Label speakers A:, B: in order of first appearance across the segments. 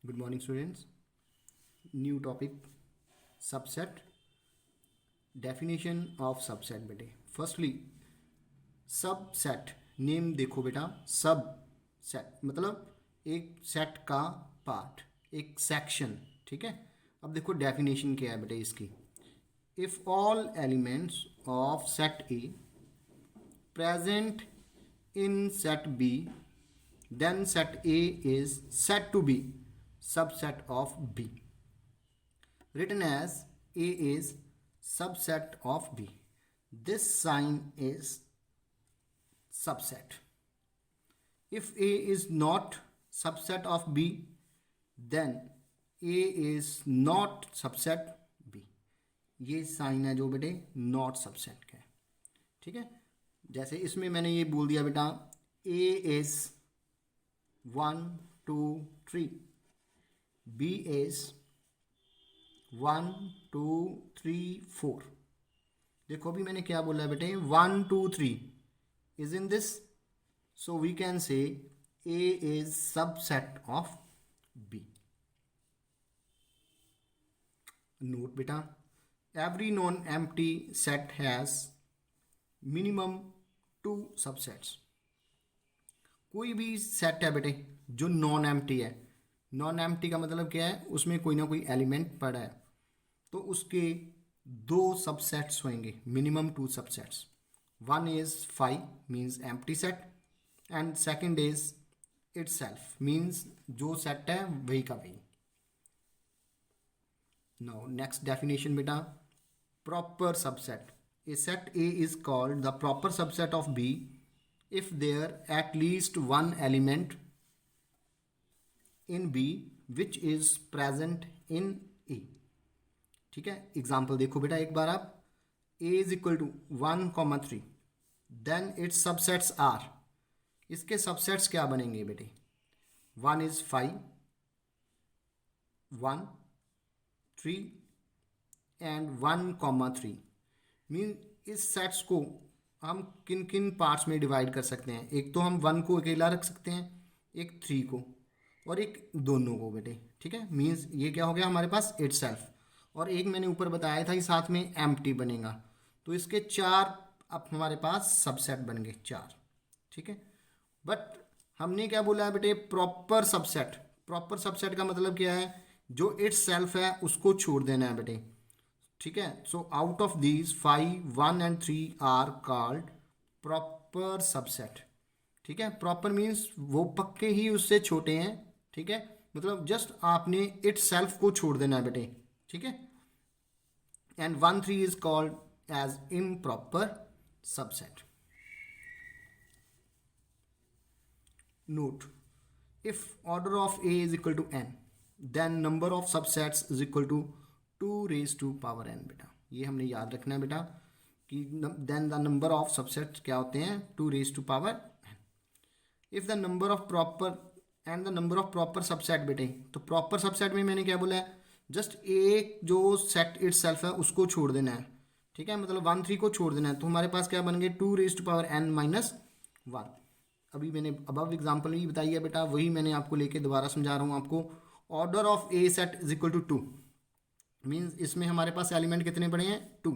A: Good morning, students. New topic, subset. Definition of subset बेटे. Firstly, subset name देखो बेटा. Subset मतलब एक सेट का पार्ट, एक सेक्शन. ठीक है. अब देखो डेफिनेशन क्या है बेटे इसकी. If all elements of set A present in set B, then set A is said to be subset of B. Written as A is subset of B. This sign is subset. If A is not subset of B, then A is not subset B. ये sign है जो बेटे not subset का है. ठीक है. जैसे इसमें मैंने ये बोल दिया बेटा A is 1 2 3, B is 1 2 3 4. देखो अभी मैंने क्या बोला है बेटे 1 2 3 is in this, so we can say A is subset of B. Note बेटा, every non-empty set has minimum 2 subsets. कोई भी सेट है बेटे जो नॉन एम्प्टी है. नॉन एम्प्टी का मतलब क्या है, उसमें कोई ना कोई एलिमेंट पड़ा है तो उसके 2 सबसेट्स होंगे, minimum 2 subsets. One is 5 means empty set and second is itself means जो सेट है वही का वही. नाउ नेक्स्ट डेफिनेशन बेटा, proper subset. A set A is called the proper subset of B if there at least one element in B which is present in A. ठीक है. Example देखो बेटा एक बार आप. A is equal to 1,3, then its subsets are. इसके subsets क्या बनेंगे बेटे. 1 is 5, 1 3 and 1,3. मीन इस सेट्स को हम किन किन पार्ट्स में डिवाइड कर सकते हैं. एक तो हम 1 को अकेला रख सकते हैं, एक 3 को और एक दोनों को बेटे. ठीक है. मीन्स ये क्या हो गया हमारे पास इटसेल्फ, और एक मैंने ऊपर बताया था ही साथ में एम्प्टी बनेगा. तो इसके 4 अब हमारे पास सबसेट बन गए 4. ठीक है. बट हमने क्या बोला है बेटे, प्रॉपर सबसेट. प्रॉपर सबसेट का मतलब क्या है, जो इटसेल्फ है उसको छोड़ देना है बेटे. ठीक है. So out of these 5 1 and 3 are called proper subset. ठीक है. प्रॉपर मीन्स वो पक्के ही उससे छोटे हैं. ठीक है. मतलब जस्ट आपने इट सेल्फ को छोड़ देना है बेटे. ठीक है. And 1 3 is called as improper subset. Note, if order of A is equal to n, then number of subsets is equal to 2 raised to power n. बेटा ये हमने याद रखना है बेटा कि then the number of subsets क्या होते हैं 2 raised to power n. If the number of proper and the number of proper subset बेटे, तो प्रॉपर सबसेट में मैंने क्या बोला है, जस्ट एक जो सेट इटसेल्फ है उसको छोड़ देना है. ठीक है. मतलब 1 3 को छोड़ देना है. तो हमारे पास क्या बन गए 2 raised to power n minus 1. अभी मैंने अबव एग्जाम्पल भी बताई है बेटा, वही मैंने आपको लेके दोबारा समझा रहा हूँ आपको. Order of A set is equal to 2 means इसमें हमारे पास एलिमेंट कितने बने हैं 2.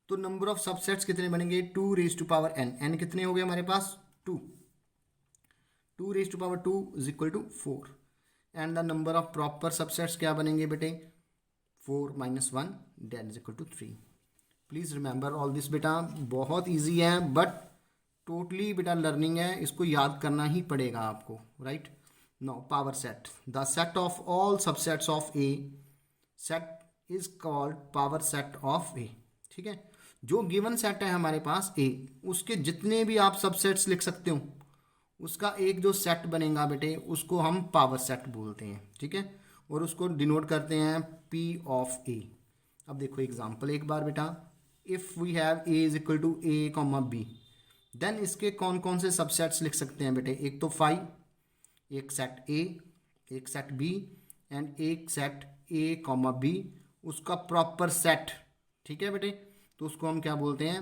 A: तो नंबर ऑफ सबसेट्स कितने बनेंगे 2 raised to power n. n कितने हो गए हमारे पास 2. 2 raised to power 2 is equal to 4. And the number of proper subsets क्या बनेंगे बेटे 4 minus 1 that is equal to 3. Please remember all this बेटा. बहुत ईजी है बट टोटली बेटा लर्निंग है, इसको याद करना ही पड़ेगा आपको. Right. No power set, the set of all subsets of A set is called power set of A. ठीक है. जो गिवन सेट है हमारे पास ए, उसके जितने भी आप सबसेट्स लिख सकते हो उसका एक जो सेट बनेगा बेटे उसको हम पावर सेट बोलते हैं. ठीक है. और उसको डिनोट करते हैं पी ऑफ ए. अब देखो एग्जांपल एक बार बेटा, if we have A is equal to A comma B, then इसके कौन कौन से सबसेट्स लिख सकते हैं बेटे. एक तो 5, एक सेट ए, एक सेट बी एंड एक सेट ए कॉमा बी, उसका प्रॉपर सेट. ठीक है बेटे. तो उसको हम क्या बोलते हैं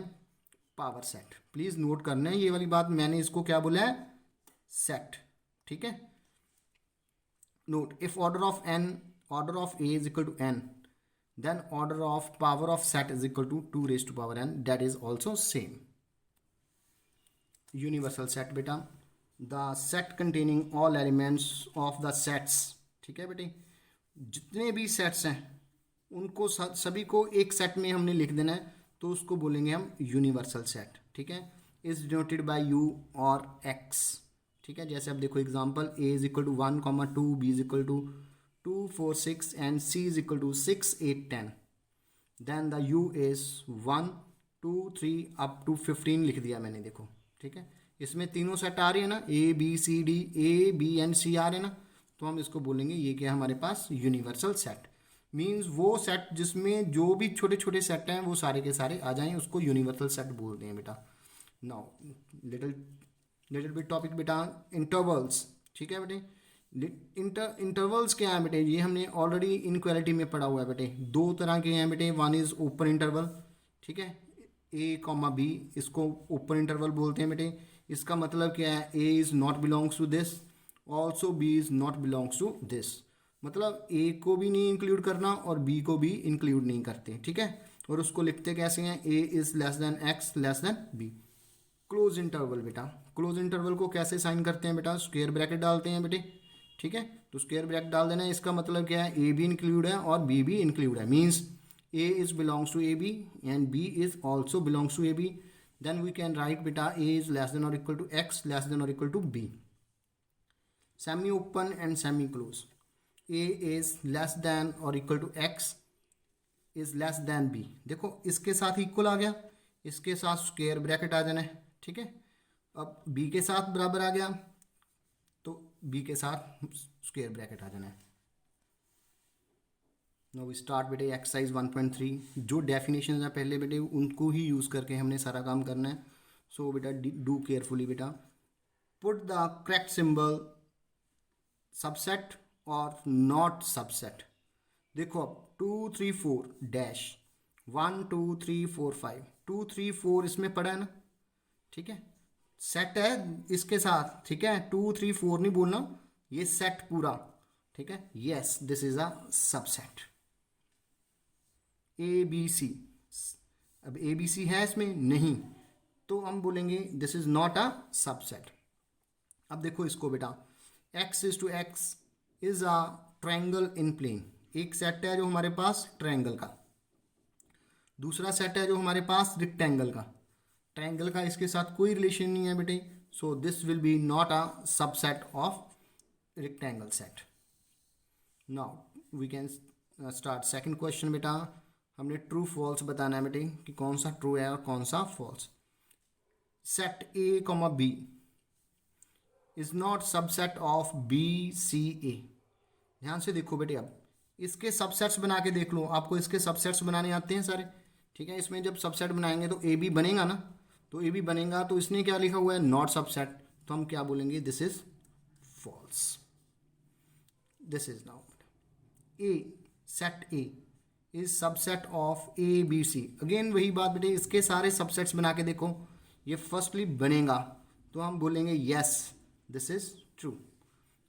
A: पावर सेट. प्लीज़ नोट करना है ये वाली बात, मैंने इसको क्या बोला है सेट. ठीक है. note, if order of a is equal to n, then order of power of set is equal to 2 raised to power n, that is also same. Universal set बेटा, the set containing all elements of the sets, ठीक है बेटे, जितने भी sets हैं उनको सभी को एक सेट में हमने लिख देना है, तो उसको बोलेंगे हम यूनिवर्सल सेट, ठीक है. इज डिनोटेड बाय यू और एक्स, ठीक है. जैसे अब देखो example, A is equal to 1, 2, B is equal to 2, 4, 6 and C is equal to 6, 8, 10. Then the U is 1, 2, 3 up to 15 लिख दिया मैंने, देखो, ठीक है. इसमें तीनों सेट आ रही है ना, A B C D, A B and C आ रहे हैं ना, तो हम इसको बोलेंगे ये क्या है हमारे पास यूनिवर्सल सेट. मींस वो सेट जिसमें जो भी छोटे छोटे सेट हैं वो सारे के सारे आ जाएं, उसको यूनिवर्सल सेट बोलते हैं बेटा. नाउ लिटिल बिट टॉपिक बेटा, इंटरवल्स, ठीक है बेटे. इंटरवल्स क्या है बेटे, ये हमने ऑलरेडी इनक्वालिटी में पढ़ा हुआ है बेटे. दो तरह के हैं बेटे, वन इज ओपन इंटरवल, ठीक है, ए कॉमा बी, इसको ओपन इंटरवल बोलते हैं बेटे. इसका मतलब क्या है, A is not belongs to this, also B is not belongs to this. मतलब ए को भी नहीं इंक्लूड करना और बी को भी इंक्लूड नहीं करते, ठीक है. और उसको लिखते कैसे हैं, A is less than X less than B. Close interval बेटा, क्लोज इंटरवल को कैसे साइन करते हैं बेटा, स्क्वायर ब्रैकेट डालते हैं बेटे, ठीक है. तो स्क्वायर ब्रैकेट डाल देना है. इसका मतलब क्या है, ए भी इंक्लूड है और बी भी इंक्लूड है. Means A is belongs to AB and B is also belongs to AB. Then we can write beta A is less than or equal to X less than or equal to B. Semi open and semi close. A is less than or equal to X is less than B. देखो इसके साथ equal आ गया, इसके साथ square bracket आ जाना है, ठीक है. अब B के साथ बराबर आ गया तो B के साथ स्क्वायर ब्रैकेट आ जाना है. नो वी स्टार्ट बेटे एक्सरसाइज 1.3. जो डेफिनेशन है पहले बेटे उनको ही यूज़ करके हमने सारा काम करना है. सो बेटा डू केयरफुली बेटा. Put the correct symbol subset और नॉट सबसेट. देखो अब 2, 3, 4 डैश 1, 2, 3, 4, 5 2, 3, 4 इसमें पड़ा है ना, ठीक है. सेट है इसके साथ, ठीक है. 2, 3, 4 नहीं बोलना, ये सेट पूरा, ठीक है. Yes this is a subset. A B C, अब ए बी सी है इसमें नहीं, तो हम बोलेंगे this is not a subset. अब देखो इसको बेटा, X is to X is a triangle in plane. एक सेट है जो हमारे पास ट्रायंगल का, दूसरा सेट है जो हमारे पास रेक्टेंगल का. ट्रायंगल का इसके साथ कोई रिलेशन नहीं है बेटे, so this will be not a subset of rectangle set. Now we can start second question बेटा. हमने ट्रू फॉल्स बताना है बेटे कि कौन सा ट्रू है और कौन सा false. Set A comma B is not subset of B C A. ध्यान से देखो बेटे, अब इसके सबसेट्स बना के देख लो. आपको इसके सबसेट्स बनाने आते हैं सारे, ठीक है. इसमें जब सबसेट बनाएंगे तो ए बी बनेगा ना, तो ए बी बनेगा, तो इसने क्या लिखा हुआ है, नॉट सबसेट, तो हम क्या बोलेंगे, this is false. This is now A set A is subset of A B C. Again वही बात बेटे, इसके सारे सबसेट्स बना के देखो, ये फर्स्टली बनेगा, तो हम बोलेंगे यस दिस इज ट्रू.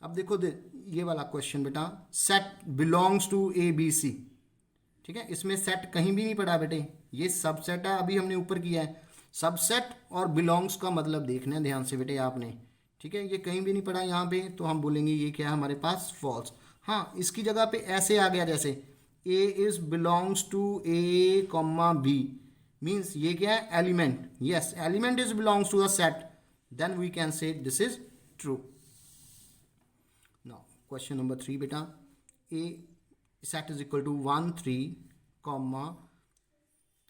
A: अब देखो ये वाला क्वेश्चन बेटा, set belongs to A B C, ठीक है. इसमें सेट कहीं भी नहीं पड़ा बेटे, ये सबसेट है, अभी हमने ऊपर किया है. सबसेट और बिलोंग्स का मतलब देखना है ध्यान से बेटे आपने, ठीक है. ये कहीं भी नहीं पड़ा यहाँ पे, तो हम बोलेंगे ये क्या है हमारे पास, फॉल्स. हाँ, इसकी जगह पे ऐसे आ गया जैसे A is belongs to A comma B, means ये क्या है, element. yes element is belongs to a set, then we can say this is true. now question number 3 बेटा, A set is equal to 1, 3 comma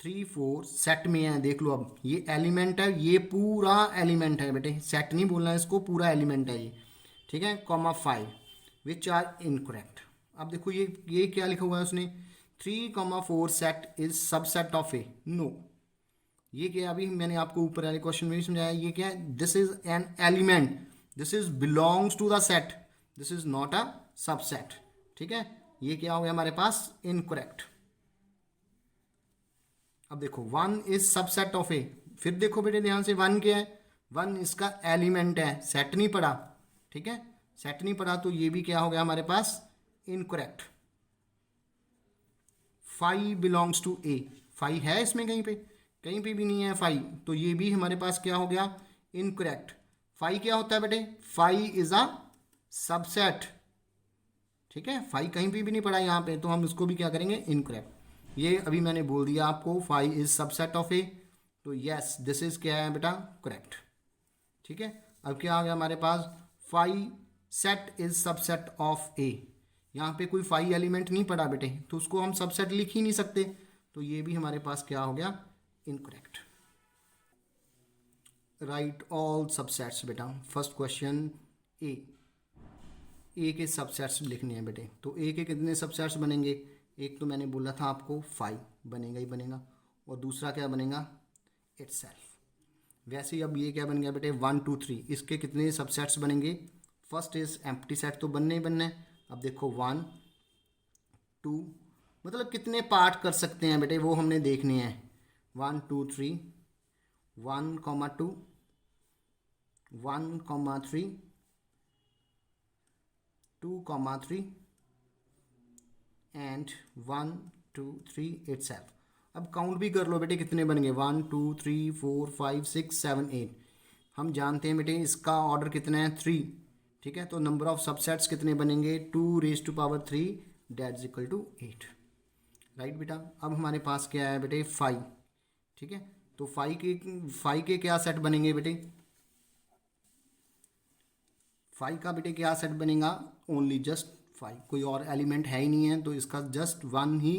A: 3, 4 set में है. देख लो अब ये element है, ये पूरा एलिमेंट है बेटे, सेट नहीं बोलना है इसको, पूरा एलिमेंट है ये, ठीक है. Comma 5 which are incorrect. अब देखो ये क्या लिखा हुआ है उसने, 3, 4 set is subset of A. No, ये क्या, अभी मैंने आपको ऊपर वाले क्वेश्चन में भी समझाया, ये क्या है, this is an element, this is belongs to the set, this is not a subset, ठीक है. ये क्या हो गया हमारे पास, इनकरेक्ट. अब देखो 1 इज सबसेट ऑफ ए. फिर देखो बेटे ध्यान से, 1 क्या है, 1 इसका एलिमेंट है, सेट नहीं पड़ा, ठीक है. सेट नहीं पढ़ा तो ये भी क्या हो गया हमारे पास incorrect. Phi belongs to A, phi है इसमें कहीं पे, कहीं पे भी नहीं है फाई, तो ये भी हमारे पास क्या हो गया इनकरेक्ट। फाई क्या होता है बेटे, फाई इज अ सबसेट, ठीक है, फाई कहीं पे भी नहीं पढ़ा यहाँ पे, तो हम इसको भी क्या करेंगे इनकरेक्ट। ये अभी मैंने बोल दिया आपको फाई इज सबसेट ऑफ ए, तो यस दिस इज क्या है बेटा करेक्ट, ठीक है। अब क्या आ गया हमारे पास, phi set is subset of A, यहाँ पे कोई फाई एलिमेंट नहीं पड़ा बेटे, तो उसको हम सबसेट लिख ही नहीं सकते, तो ये भी हमारे पास क्या हो गया इनकरेक्ट। राइट ऑल सबसेट्स बेटा, फर्स्ट क्वेश्चन ए के सबसेट्स लिखने हैं बेटे, तो ए के कितने सबसेट्स बनेंगे, एक तो मैंने बोला था आपको फाई बनेगा ही बनेगा, और दूसरा क्या बनेगा इटसेल्फ। वैसे ही अब ये क्या बन गया बेटे 1 2 3, इसके कितने सबसेट्स बनेंगे, फर्स्ट इज एम्प्टी सेट तो बनने ही बनना है। अब देखो 1 2, मतलब कितने पार्ट कर सकते हैं बेटे वो हमने देखने हैं, 1 2 3, 1 2 1 3 2 3 एंड 1 2 3 इटसेल्फ। अब काउंट भी कर लो बेटे कितने बन गए, 1 2 3 4 5 6 7 8, हम जानते हैं बेटे इसका ऑर्डर कितना है 3, ठीक है, तो नंबर ऑफ सबसेट्स कितने बनेंगे 2⁻³ that is equal to 8, right बेटा। अब हमारे पास क्या है बेटे 5, ठीक है, तो 5 के क्या सेट बनेंगे बेटे, 5 का बेटे क्या सेट बनेगा ओनली जस्ट 5, कोई और एलिमेंट है ही नहीं है, तो इसका जस्ट 1 ही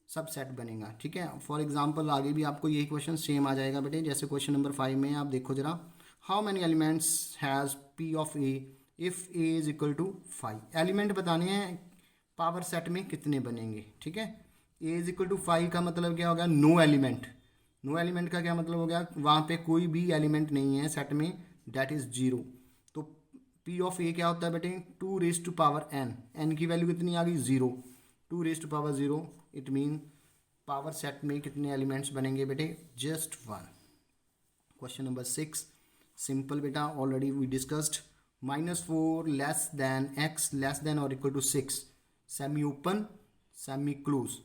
A: सब सेट बनेगा, ठीक है। फॉर एग्जांपल आगे भी आपको यही क्वेश्चन सेम आ जाएगा बेटे, जैसे क्वेश्चन नंबर 5 में आप देखो जरा, how many elements has P of A if A is equal to 5, element बताने हैं पावर सेट में कितने बनेंगे, ठीक है। ए इज इक्वल टू 5 का मतलब क्या हो गया नो एलिमेंट, नो एलिमेंट का क्या मतलब हो गया वहाँ पे कोई भी एलिमेंट नहीं है सेट में, डेट इज़ 0। तो पी ऑफ ए क्या होता है बेटे 2⁻n, n की वैल्यू कितनी आ गई 0, 2⁻0, इट मीन पावर सेट में कितने एलिमेंट्स बनेंगे बेटे जस्ट 1। क्वेश्चन नंबर 6 सिंपल बेटा, already we discussed, -4 less than x less than और equal to 6, semi open semi close,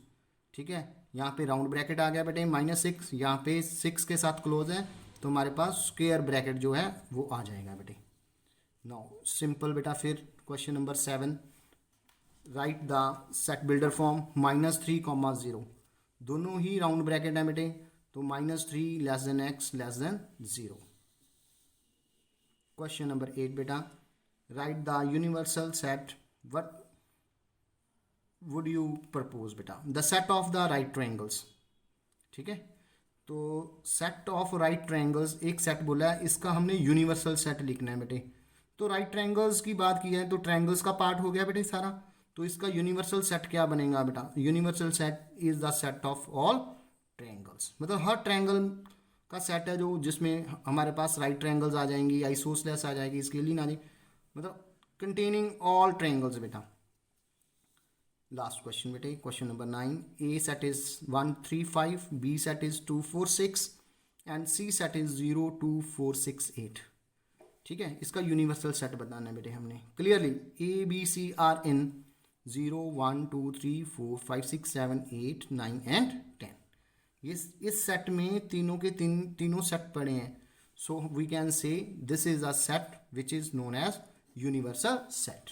A: ठीक है। यहाँ पे राउंड ब्रैकेट आ गया बेटे -6, यहाँ पे 6 के साथ क्लोज है, तो हमारे पास स्क्वायर ब्रैकेट जो है वो आ जाएगा बेटे। नाउ सिंपल बेटा, फिर question number 7, right the set builder form -3, 0, दोनों ही राउंड ब्रैकेट है बेटे, तो -3 less than x less than 0। Question number 8 बेटा, write the universal set, what would you propose बेटा, the set of the right triangles, ठीक है। तो सेट ऑफ राइट ट्रायंगल्स एक सेट बोला है, इसका हमने यूनिवर्सल सेट लिखना है बेटे, तो राइट ट्रायंगल्स की बात की है तो ट्रायंगल्स का पार्ट हो गया बेटे सारा, तो इसका यूनिवर्सल सेट क्या बनेगा बेटा, universal set is the set of all triangles, मतलब हर ट्रायंगल का सेट है जो जिसमें हमारे पास राइट ट्रायंगल्स आ जाएंगी, आइसोसेलेस आ जाएगी, स्केलिन आ जाएगी, मतलब कंटेनिंग ऑल ट्रायंगल्स बेटा। लास्ट क्वेश्चन बेटे, question number 9, A set is 1 3 5, B set is 2 4 6 and C set is 0 2 4 6 8, ठीक है। इसका यूनिवर्सल सेट बताना है बेटे हमने clearly, A B C are in 0 1 2 3 4 5 6 7 8 9 and 10, इस सेट में तीनों के तीनों सेट पड़े हैं, so we can say this is a set which is known as universal set.